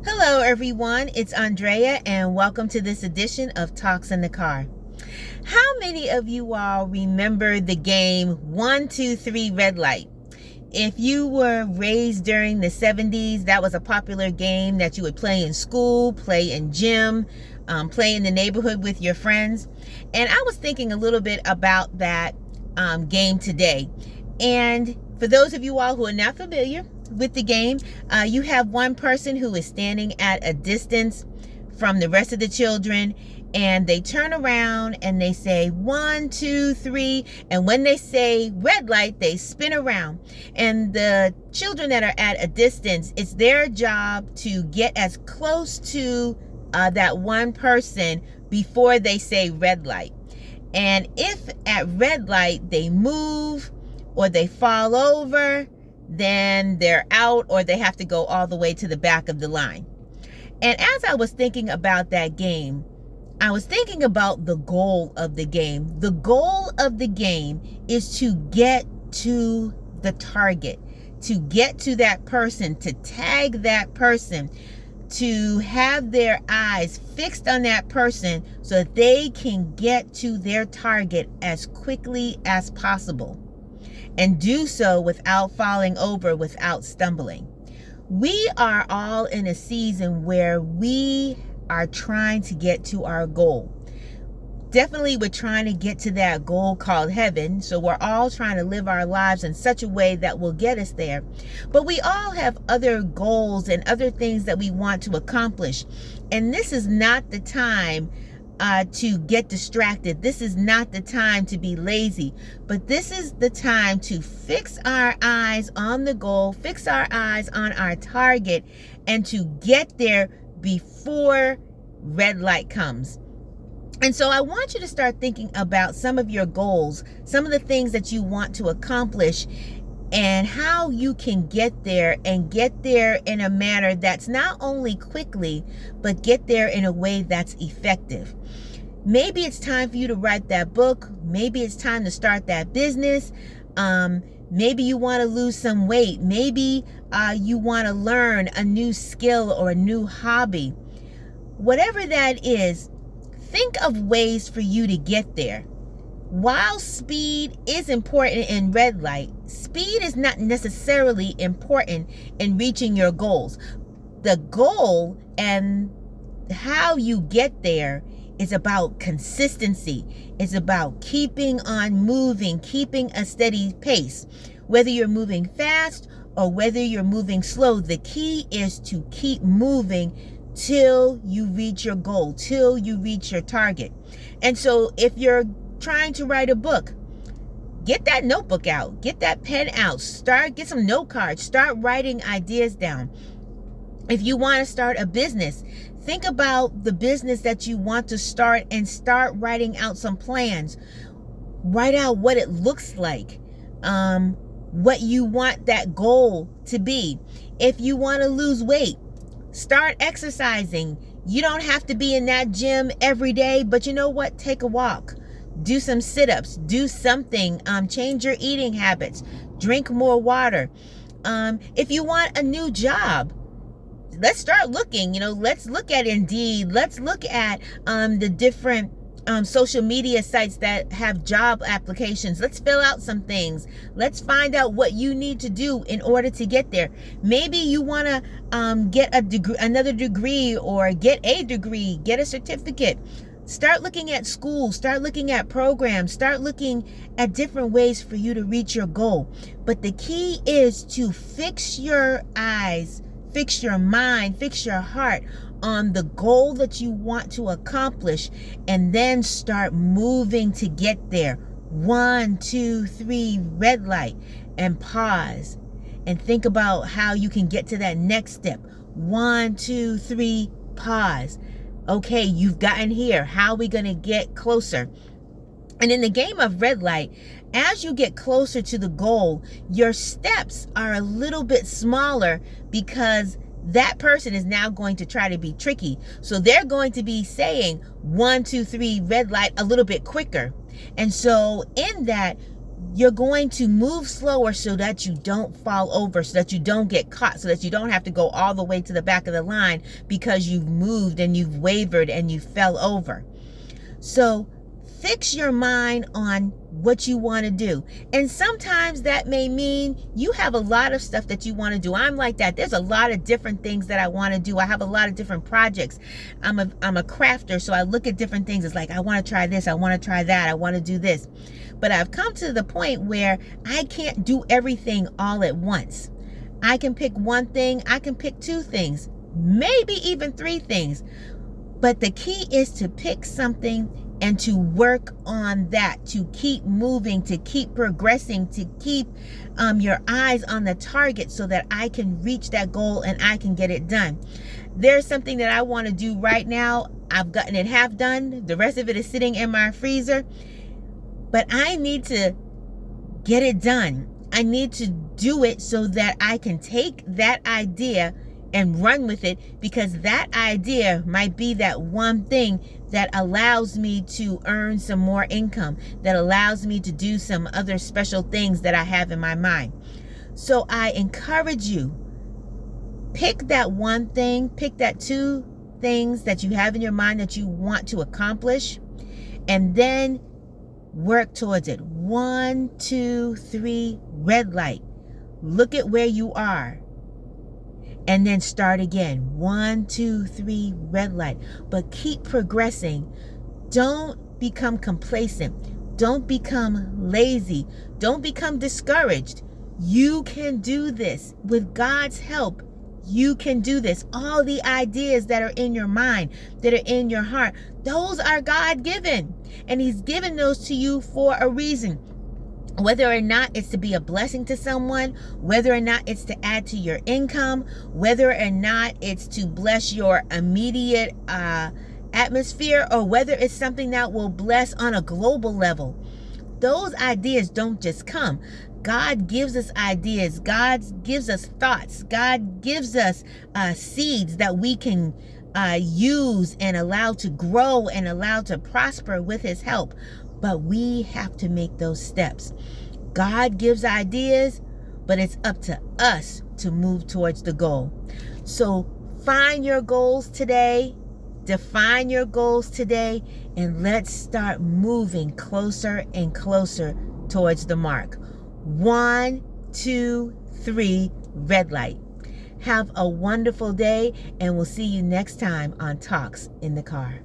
Hello, everyone. It's Andrea, and welcome to this edition of Talks in the Car. How many of you all remember the game 1, 2, 3 Red Light? If you were raised during the 70s, that was a popular game that you would play in school, play in gym, play in the neighborhood with your friends. And I was thinking a little bit about that game today. And for those of you all who are not familiar with the game, you have one person who is standing at a distance from the rest of the children, and they turn around and they say 1, 2, 3, and when they say red light, they spin around. And the children that are at a distance, it's their job to get as close to that one person before they say red light. And if at red light they move or they fall over, then they're out, or they have to go all the way to the back of the line. And as I was thinking about that game, I was thinking about the goal of the game. The goal of the game is to get to the target, to get to that person, to tag that person, to have their eyes fixed on that person so that they can get to their target as quickly as possible, and do so without falling over, without stumbling. We are all in a season where we are trying to get to our goal. Definitely, we're trying to get to that goal called heaven. So we're all trying to live our lives in such a way that will get us there. But we all have other goals and other things that we want to accomplish. And this is not the time to get distracted. This is not the time to be lazy, but this is the time to fix our eyes on the goal, fix our eyes on our target, and to get there before red light comes. And so I want you to start thinking about some of your goals, some of the things that you want to accomplish, and how you can get there, and get there in a manner that's not only quickly, but get there in a way that's effective. Maybe it's time for you to write that book. Maybe it's time to start that business. Maybe you want to lose some weight. Maybe you want to learn a new skill or a new hobby. Whatever that is, think of ways for you to get there. While speed is important in red light, speed is not necessarily important in reaching your goals. The goal and how you get there is about consistency. It's about keeping on moving, keeping a steady pace. Whether you're moving fast or whether you're moving slow, the key is to keep moving till you reach your goal, till you reach your target. And so if you're trying to write a book, get that notebook out, get that pen out, get some note cards, start writing ideas down. If you want to start a business, think about the business that you want to start and start writing out some plans. Write out what it looks like, what you want that goal to be. If you want to lose weight, start exercising. You don't have to be in that gym every day, but you know what? Take a walk. Do some sit-ups. Do something. Change your eating habits. Drink more water. If you want a new job, let's start looking. Let's look at Indeed. Let's look at the different social media sites that have job applications. Let's fill out some things. Let's find out what you need to do in order to get there. Maybe you want to get a degree, another degree, or get a degree, get a certificate. Start looking at school, start looking at programs, start looking at different ways for you to reach your goal. But the key is to fix your eyes, fix your mind, fix your heart on the goal that you want to accomplish, and then start moving to get there. 1, 2, 3, red light, and pause and think about how you can get to that next step. 1, 2, 3, pause. Okay, you've gotten here. How are we going to get closer? And in the game of red light, as you get closer to the goal, your steps are a little bit smaller because that person is now going to try to be tricky. So they're going to be saying 1, 2, 3, red light a little bit quicker. And so in that, you're going to move slower so that you don't fall over, so that you don't get caught, so that you don't have to go all the way to the back of the line because you've moved and you've wavered and you fell over. So fix your mind on what you want to do. And sometimes that may mean you have a lot of stuff that you want to do. I'm like that. There's a lot of different things that I want to do. I have a lot of different projects. I'm a crafter, so I look at different things. It's like, I want to try this, I want to try that, I want to do this. But I've come to the point where I can't do everything all at once. I can pick one thing, I can pick two things, maybe even three things. But the key is to pick something and to work on that, to keep moving, to keep progressing, to keep your eyes on the target so that I can reach that goal and I can get it done. There's something that I want to do right now. I've gotten it half done. The rest of it is sitting in my freezer. But I need to get it done. I need to do it so that I can take that idea and run with it, because that idea might be that one thing that allows me to earn some more income, that allows me to do some other special things that I have in my mind. So I encourage you, pick that one thing, pick that two things that you have in your mind that you want to accomplish, and then work towards it. 1, 2, 3, red light. Look at where you are. And then start again. 1, 2, 3, red light. But keep progressing. Don't become complacent. Don't become lazy. Don't become discouraged. You can do this. With God's help, you can do this. All the ideas that are in your mind, that are in your heart, those are God-given. And He's given those to you for a reason. Whether or not it's to be a blessing to someone, whether or not it's to add to your income, whether or not it's to bless your immediate atmosphere, or whether it's something that will bless on a global level. Those ideas don't just come. God gives us ideas. God gives us thoughts. God gives us seeds that we can use and allow to grow and allow to prosper with His help. But we have to make those steps. God gives ideas, but it's up to us to move towards the goal. So find your goals today, define your goals today, and let's start moving closer and closer towards the mark. 1, 2, 3, red light. Have a wonderful day, and we'll see you next time on Talks in the Car.